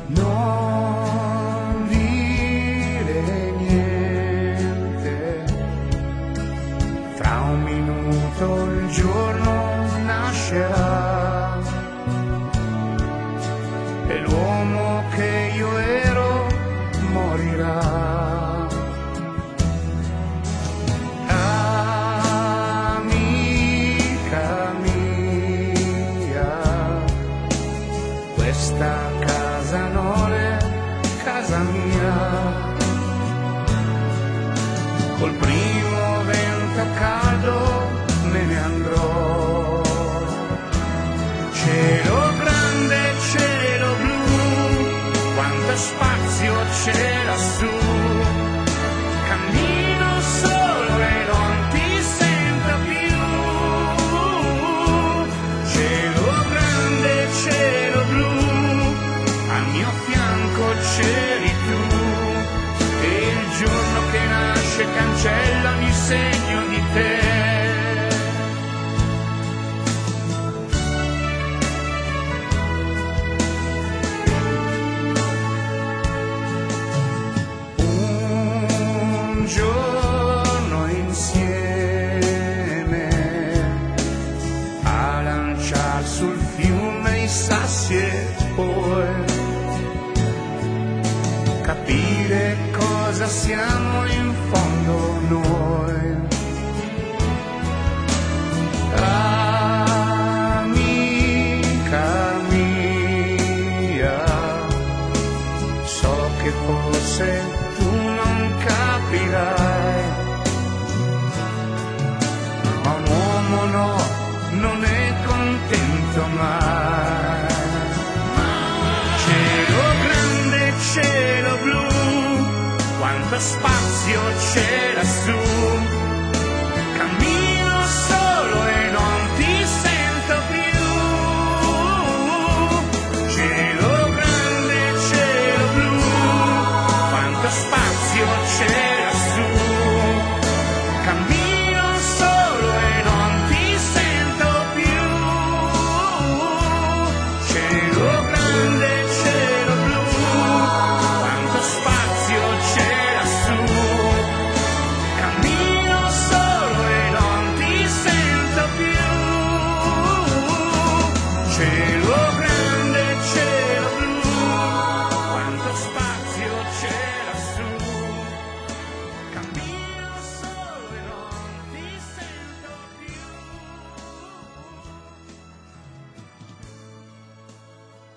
Non dire niente, fra un minuto il giorno nascerà e l'uomo che io ero morirà. Amica mia, questa casa non è casa mia. Col primo vento caldo me ne andrò. Cielo grande, cielo blu, quanto spazio c'è lassù. Cammino solo e non ti sento più. Cielo grande, cielo blu, al mio fianco c'eri tu. E il giorno che nasce cancella ogni segno di te. Un giorno insieme a lanciar sul fiume i sassi e poi capire cosa siamo in fondo noi. Amica mia, so che forse tu non capirai, ma un uomo no, non è contento mai. Cielo grande, cielo blu, quanto spazio c'è lassù.